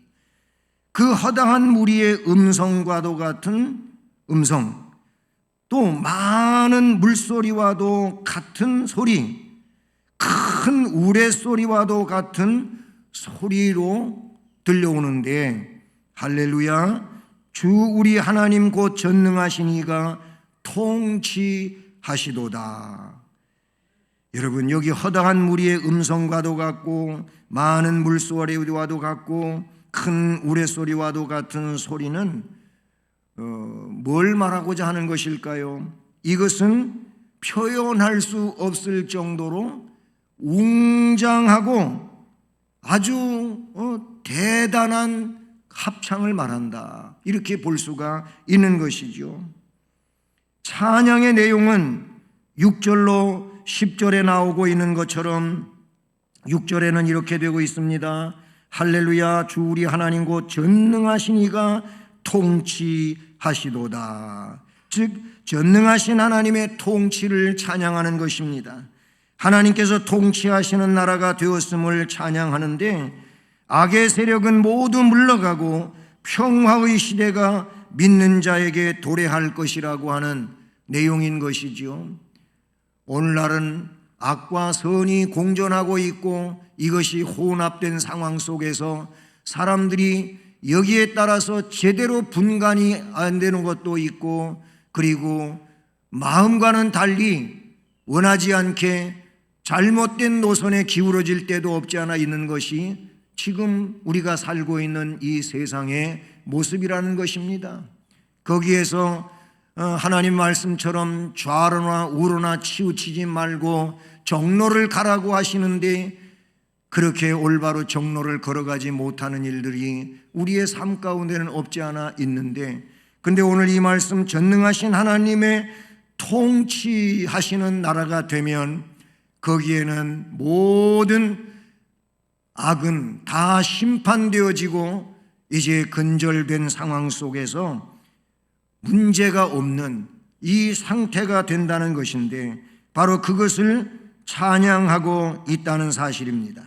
그 허다한 무리의 음성과도 같은 음성, 또 많은 물소리와도 같은 소리, 큰 우레소리와도 같은 소리로 들려오는데 할렐루야 주 우리 하나님 곧 전능하시니가 통치하시도다. 여러분, 여기 허다한 무리의 음성과도 같고 많은 물소리와도 같고 큰 우레소리와도 같은 소리는 뭘 말하고자 하는 것일까요? 이것은 표현할 수 없을 정도로 웅장하고 아주 대단한 합창을 말한다, 이렇게 볼 수가 있는 것이죠. 찬양의 내용은 6절로 10절에 나오고 있는 것처럼 6절에는 이렇게 되고 있습니다. 할렐루야, 주 우리 하나님 곧 전능하신 이가 통치하시도다. 즉 전능하신 하나님의 통치를 찬양하는 것입니다. 하나님께서 통치하시는 나라가 되었음을 찬양하는데 악의 세력은 모두 물러가고 평화의 시대가 믿는 자에게 도래할 것이라고 하는 내용인 것이지요. 오늘날은 악과 선이 공존하고 있고 이것이 혼합된 상황 속에서 사람들이 여기에 따라서 제대로 분간이 안 되는 것도 있고, 그리고 마음과는 달리 원하지 않게 잘못된 노선에 기울어질 때도 없지 않아 있는 것이 지금 우리가 살고 있는 이 세상의 모습이라는 것입니다. 거기에서 하나님 말씀처럼 좌로나 우로나 치우치지 말고 정로를 가라고 하시는데 그렇게 올바로 정로를 걸어가지 못하는 일들이 우리의 삶 가운데는 없지 않아 있는데, 근데 오늘 이 말씀 전능하신 하나님의 통치하시는 나라가 되면 거기에는 모든 악은 다 심판되어지고 이제 근절된 상황 속에서 문제가 없는 이 상태가 된다는 것인데 바로 그것을 찬양하고 있다는 사실입니다.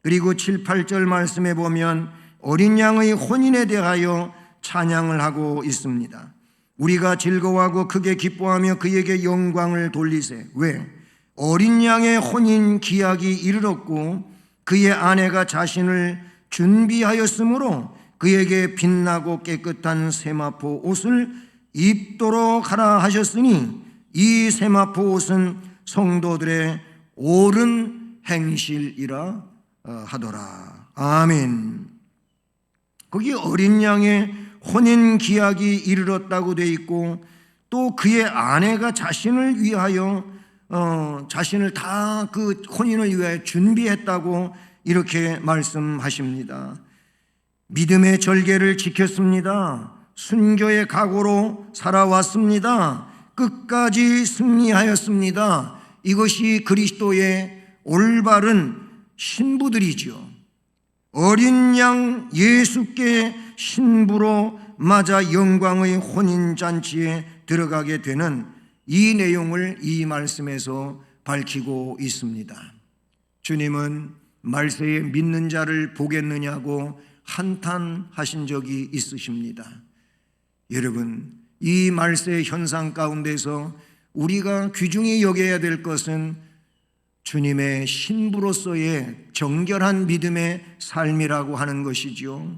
그리고 7, 8절 말씀에 보면 어린 양의 혼인에 대하여 찬양을 하고 있습니다. 우리가 즐거워하고 크게 기뻐하며 그에게 영광을 돌리세. 왜? 어린 양의 혼인 기약이 이르렀고 그의 아내가 자신을 준비하였으므로 그에게 빛나고 깨끗한 세마포 옷을 입도록 하라 하셨으니 이 세마포 옷은 성도들의 옳은 행실이라 하더라. 아멘. 거기 어린 양의 혼인 기약이 이르렀다고 되어 있고 또 그의 아내가 자신을 위하여 자신을 다 그 혼인을 위하여 준비했다고 이렇게 말씀하십니다. 믿음의 절개를 지켰습니다. 순교의 각오로 살아왔습니다. 끝까지 승리하였습니다. 이것이 그리스도의 올바른 신부들이죠. 어린 양 예수께 신부로 맞아 영광의 혼인잔치에 들어가게 되는 이 내용을 이 말씀에서 밝히고 있습니다. 주님은 말세에 믿는 자를 보겠느냐고 한탄하신 적이 있으십니다. 여러분, 이 말세의 현상 가운데서 우리가 귀중히 여겨야 될 것은 주님의 신부로서의 정결한 믿음의 삶이라고 하는 것이죠.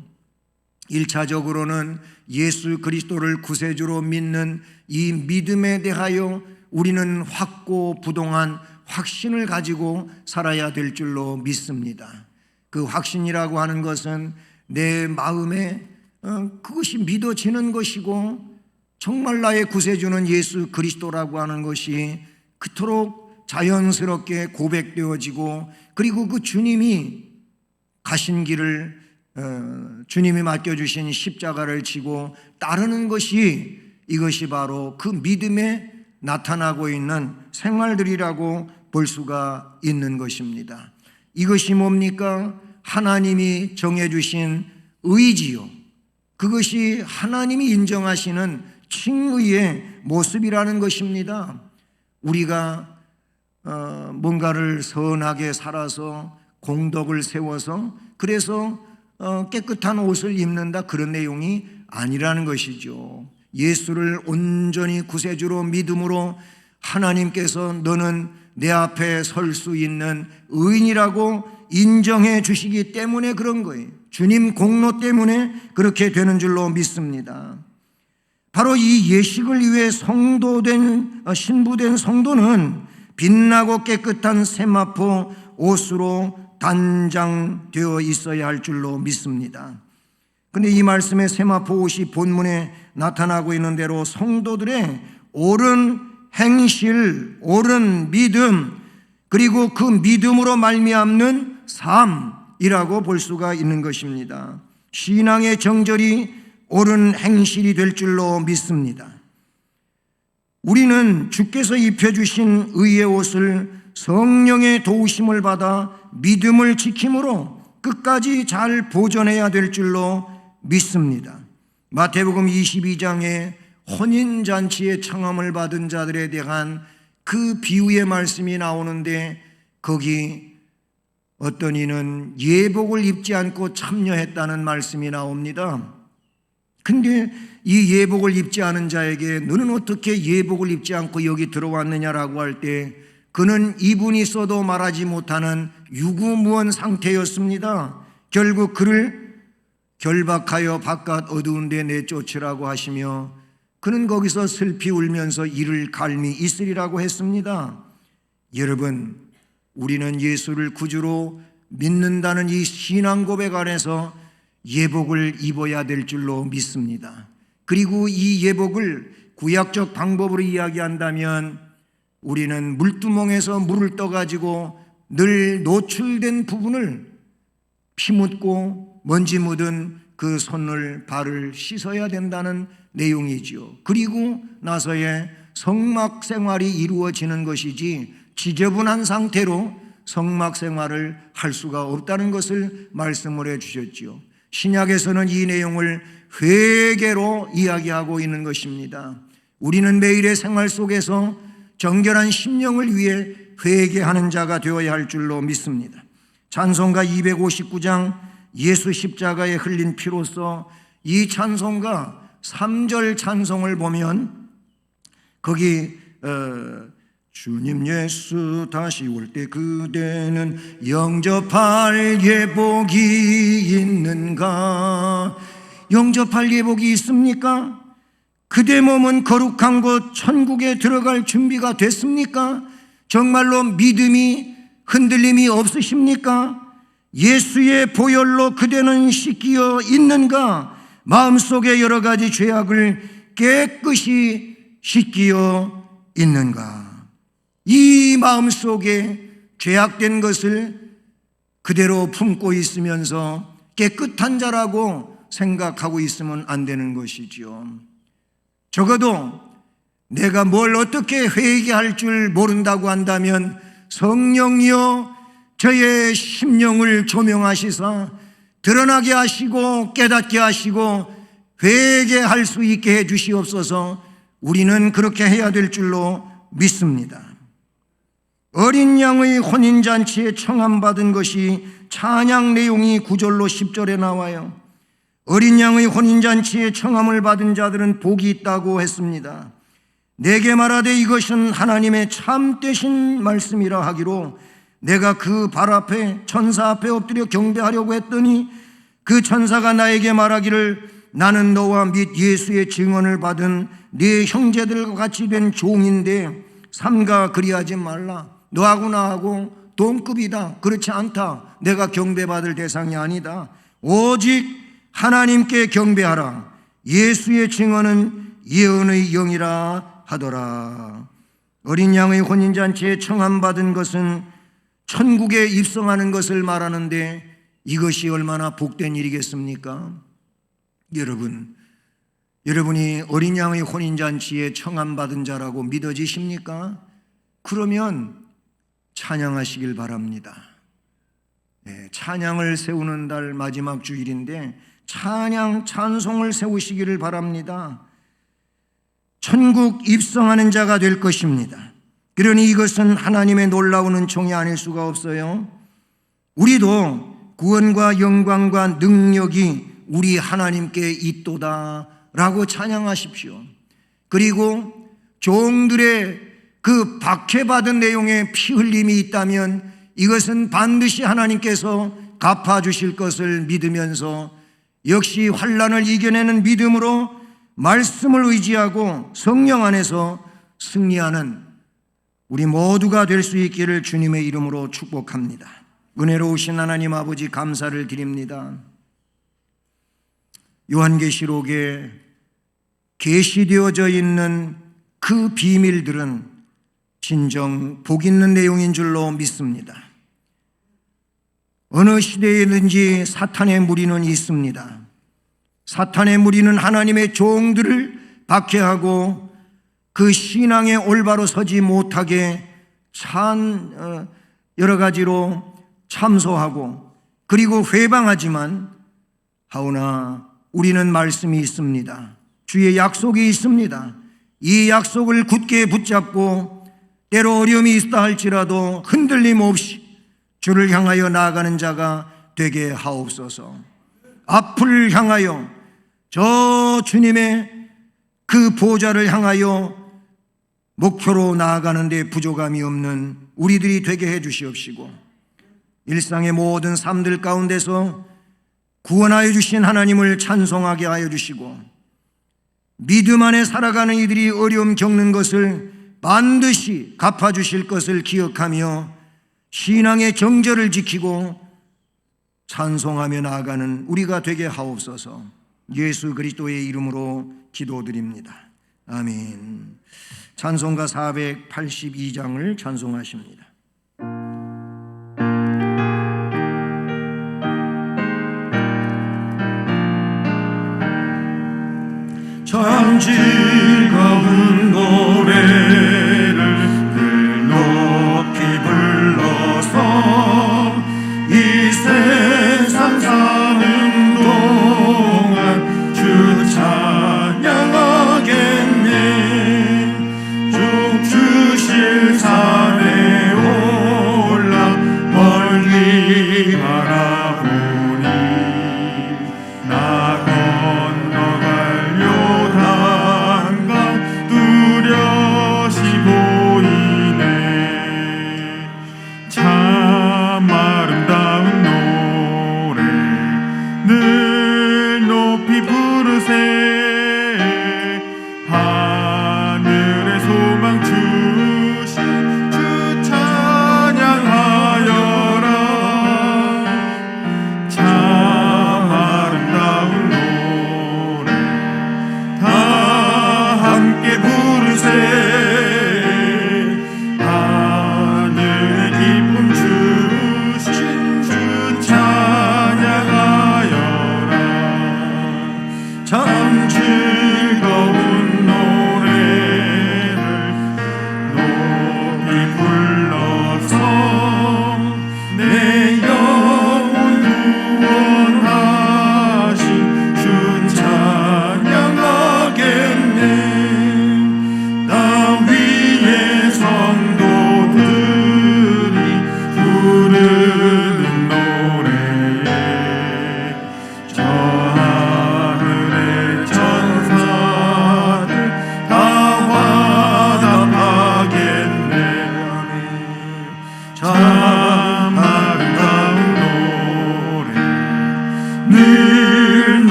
1차적으로는 예수 그리스도를 구세주로 믿는 이 믿음에 대하여 우리는 확고부동한 확신을 가지고 살아야 될 줄로 믿습니다. 그 확신이라고 하는 것은 내 마음에 그것이 믿어지는 것이고 정말 나의 구세주는 예수 그리스도라고 하는 것이 그토록 자연스럽게 고백되어지고 그리고 그 주님이 가신 길을 주님이 맡겨주신 십자가를 지고 따르는 것이 이것이 바로 그 믿음에 나타나고 있는 생활들이라고 볼 수가 있는 것입니다. 이것이 뭡니까? 하나님이 정해주신 의지요. 그것이 하나님이 인정하시는 칭의의 모습이라는 것입니다. 우리가 뭔가를 선하게 살아서 공덕을 세워서 그래서 깨끗한 옷을 입는다, 그런 내용이 아니라는 것이죠. 예수를 온전히 구세주로 믿음으로 하나님께서 너는 내 앞에 설 수 있는 의인이라고 인정해 주시기 때문에 그런 거예요. 주님 공로 때문에 그렇게 되는 줄로 믿습니다. 바로 이 예식을 위해 신부된 성도는 빛나고 깨끗한 세마포 옷으로 단장되어 있어야 할 줄로 믿습니다. 근데 이 말씀의 세마포 옷이 본문에 나타나고 있는 대로 성도들의 옳은 행실, 옳은 믿음, 그리고 그 믿음으로 말미암는 삶이라고 볼 수가 있는 것입니다. 신앙의 정절이 옳은 행실이 될 줄로 믿습니다. 우리는 주께서 입혀주신 의의 옷을 성령의 도우심을 받아 믿음을 지킴으로 끝까지 잘 보존해야 될 줄로 믿습니다. 마태복음 22장에 혼인잔치의 청함을 받은 자들에 대한 그 비유의 말씀이 나오는데, 거기 어떤 이는 예복을 입지 않고 참여했다는 말씀이 나옵니다. 근데 이 예복을 입지 않은 자에게 너는 어떻게 예복을 입지 않고 여기 들어왔느냐라고 할 때, 그는 이분이 있어도 말하지 못하는 유구무원 상태였습니다. 결국 그를 결박하여 바깥 어두운 데 내쫓으라고 하시며, 그는 거기서 슬피 울면서 이를 갈미 있으리라고 했습니다. 여러분, 우리는 예수를 구주로 믿는다는 이 신앙 고백 안에서 예복을 입어야 될 줄로 믿습니다. 그리고 이 예복을 구약적 방법으로 이야기한다면, 우리는 물두멍에서 물을 떠가지고 늘 노출된 부분을 피 묻고 먼지 묻은 그 손을 발을 씻어야 된다는 내용이지요. 그리고 나서의 성막 생활이 이루어지는 것이지 지저분한 상태로 성막 생활을 할 수가 없다는 것을 말씀을 해 주셨지요. 신약에서는 이 내용을 회개로 이야기하고 있는 것입니다. 우리는 매일의 생활 속에서 정결한 심령을 위해 회개하는 자가 되어야 할 줄로 믿습니다. 찬송가 259장 예수 십자가에 흘린 피로써, 이 찬송가 3절 찬송을 보면 거기 주님 예수 다시 올 때 그대는 영접할 예복이 있는가? 영접할 예복이 있습니까? 그대 몸은 거룩한 곳 천국에 들어갈 준비가 됐습니까? 정말로 믿음이 흔들림이 없으십니까? 예수의 보혈로 그대는 씻기어 있는가? 마음속에 여러 가지 죄악을 깨끗이 씻기어 있는가? 이 마음속에 죄악된 것을 그대로 품고 있으면서 깨끗한 자라고 생각하고 있으면 안 되는 것이지요. 적어도 내가 뭘 어떻게 회개할 줄 모른다고 한다면, 성령이여 저의 심령을 조명하시사 드러나게 하시고 깨닫게 하시고 회개할 수 있게 해 주시옵소서. 우리는 그렇게 해야 될 줄로 믿습니다. 어린 양의 혼인잔치에 청함받은 것이 찬양 내용이 9절로 10절에 나와요. 어린 양의 혼인잔치에 청함을 받은 자들은 복이 있다고 했습니다. 내게 말하되 이것은 하나님의 참되신 말씀이라 하기로, 내가 그 발 앞에 천사 앞에 엎드려 경배하려고 했더니 그 천사가 나에게 말하기를, 나는 너와 및 예수의 증언을 받은 네 형제들과 같이 된 종인데 삼가 그리하지 말라. 너하고 나하고 동급이다. 그렇지 않다. 내가 경배받을 대상이 아니다. 오직 하나님께 경배하라. 예수의 증언은 예언의 영이라 하더라. 어린 양의 혼인잔치에 청함받은 것은 천국에 입성하는 것을 말하는데, 이것이 얼마나 복된 일이겠습니까? 여러분이 어린 양의 혼인잔치에 청함받은 자라고 믿어지십니까? 그러면 찬양하시길 바랍니다. 찬양을 세우는 달 마지막 주일인데 찬양, 찬송을 세우시기를 바랍니다. 천국 입성하는 자가 될 것입니다. 그러니 이것은 하나님의 놀라운 은총이 아닐 수가 없어요. 우리도 구원과 영광과 능력이 우리 하나님께 있도다 라고 찬양하십시오. 그리고 종들의 그 박해받은 내용의 피 흘림이 있다면 이것은 반드시 하나님께서 갚아주실 것을 믿으면서, 역시 환난을 이겨내는 믿음으로 말씀을 의지하고 성령 안에서 승리하는 우리 모두가 될 수 있기를 주님의 이름으로 축복합니다. 은혜로우신 하나님 아버지 감사를 드립니다. 요한계시록에 계시되어져 있는 그 비밀들은 진정 복 있는 내용인 줄로 믿습니다. 어느 시대에든지 사탄의 무리는 있습니다. 사탄의 무리는 하나님의 종들을 박해하고 그 신앙에 올바로 서지 못하게 여러 가지로 참소하고 그리고 회방하지만 하오나 우리는 말씀이 있습니다. 주의 약속이 있습니다. 이 약속을 굳게 붙잡고 때로 어려움이 있다 할지라도 흔들림 없이 주를 향하여 나아가는 자가 되게 하옵소서. 앞을 향하여 저 주님의 그 보좌를 향하여 목표로 나아가는 데 부족함이 없는 우리들이 되게 해 주시옵시고 일상의 모든 삶들 가운데서 구원하여 주신 하나님을 찬송하게 하여 주시고 믿음 안에 살아가는 이들이 어려움 겪는 것을 반드시 갚아주실 것을 기억하며 신앙의 정절을 지키고 찬송하며 나아가는 우리가 되게 하옵소서. 예수 그리스도의 이름으로 기도드립니다. 아멘. 찬송가 482장을 찬송하십니다. 참 즐거운 노래를 늘 높이 불러서 이 세상 사는 동안 주 찬양하겠네. 주 주실 산에 올라 멀리 바라보니 나 건너갈 요단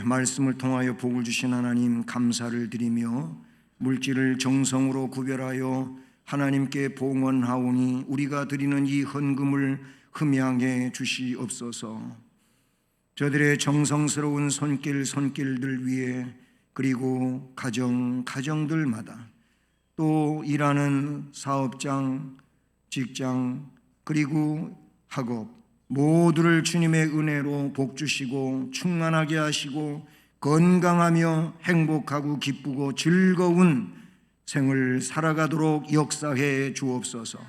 말씀을 통하여 복을 주신 하나님 감사를 드리며 물질을 정성으로 구별하여 하나님께 봉헌하오니 우리가 드리는 이 헌금을 흠양해 주시옵소서. 저들의 정성스러운 손길들 위해 그리고 가정들마다 또 일하는 사업장, 직장 그리고 학업 모두를 주님의 은혜로 복주시고 충만하게 하시고 건강하며 행복하고 기쁘고 즐거운 생을 살아가도록 역사해 주옵소서.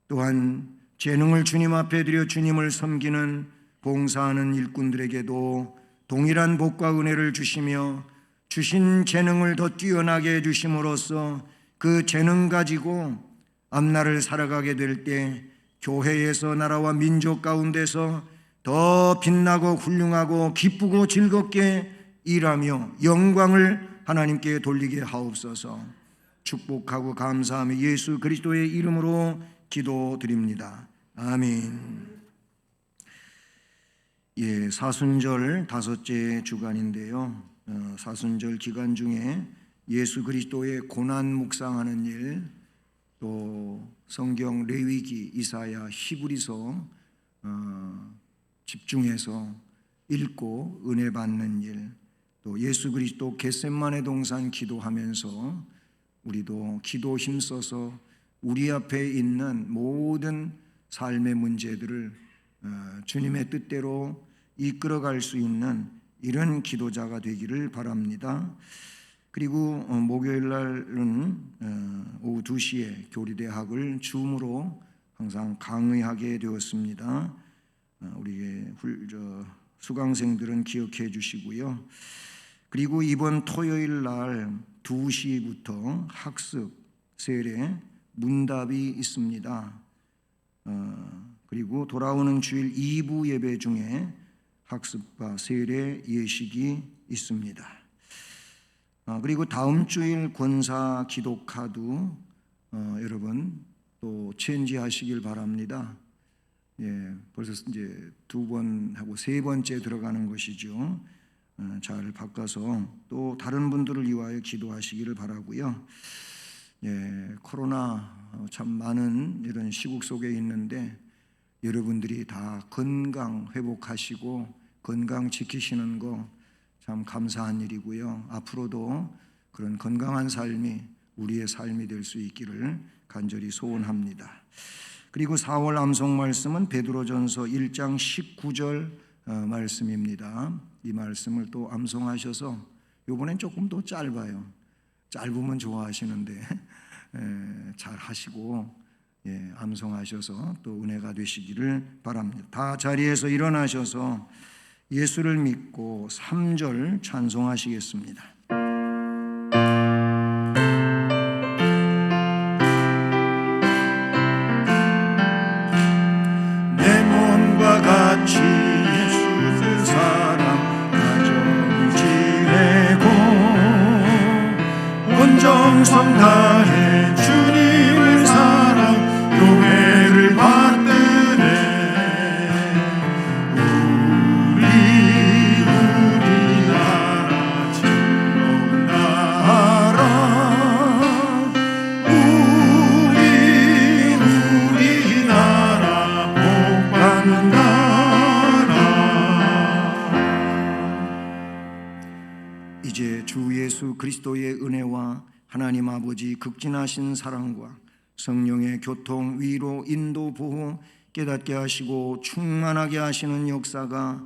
또한 재능을 주님 앞에 드려 주님을 섬기는 봉사하는 일꾼들에게도 동일한 복과 은혜를 주시며 주신 재능을 더 뛰어나게 해주심으로써 그 재능 가지고 앞날을 살아가게 될 때 교회에서 나라와 민족 가운데서 더 빛나고 훌륭하고 기쁘고 즐겁게 일하며 영광을 하나님께 돌리게 하옵소서. 축복하고 감사하며 예수 그리스도의 이름으로 기도드립니다. 아멘. 예, 사순절 다섯째 주간인데요. 사순절 기간 중에 예수 그리스도의 고난 묵상하는 일, 또 성경 레위기, 이사야, 히브리서 집중해서 읽고 은혜 받는 일, 또 예수 그리스도 겟세마네 동산 기도하면서 우리도 기도 힘써서 우리 앞에 있는 모든 삶의 문제들을 주님의 뜻대로 이끌어갈 수 있는 이런 기도자가 되기를 바랍니다. 그리고 목요일 날은 오후 2시에 교리대학을 줌으로 항상 강의하게 되었습니다. 우리 수강생들은 기억해 주시고요. 그리고 이번 토요일 날 2시부터 학습 세례 문답이 있습니다. 그리고 돌아오는 주일 2부 예배 중에 학습과 세례 예식이 있습니다. 그리고 다음 주일 권사 기도카드 여러분 또 체인지하시길 바랍니다. 예, 벌써 이제 2번 하고 3번째 들어가는 것이죠. 잘 바꿔서 또 다른 분들을 위하여 기도하시기를 바라고요. 예, 코로나 참 많은 이런 시국 속에 있는데 여러분들이 다 건강 회복하시고 건강 지키시는 거 참 감사한 일이고요. 앞으로도 그런 건강한 삶이 우리의 삶이 될 수 있기를 간절히 소원합니다. 그리고 4월 암송 말씀은 베드로전서 1장 19절 말씀입니다. 이 말씀을 또 암송하셔서 이번엔 조금 더 짧아요. 짧으면 좋아하시는데 잘 하시고 암송하셔서 또 은혜가 되시기를 바랍니다. 다 자리에서 일어나셔서 예수를 믿고 3절 찬송하시겠습니다. 내 몸과 같이 예수 사랑 가정을 지내고 온 정성 다해 주님을 사랑 교회를 받드네. 이제 주 예수 그리스도의 은혜와 하나님 아버지 극진하신 사랑과 성령의 교통, 위로, 인도, 보호 깨닫게 하시고 충만하게 하시는 역사가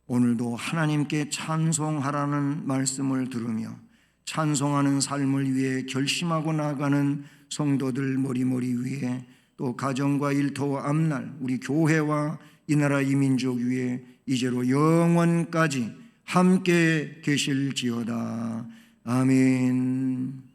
오늘도 하나님께 찬송하라는 말씀을 들으며 찬송하는 삶을 위해 결심하고 나아가는 성도들 머리머리 위에 또 가정과 일터와 앞날 우리 교회와 이 나라 이 민족 위에 이제로 영원까지 함께 계실지어다. 아멘.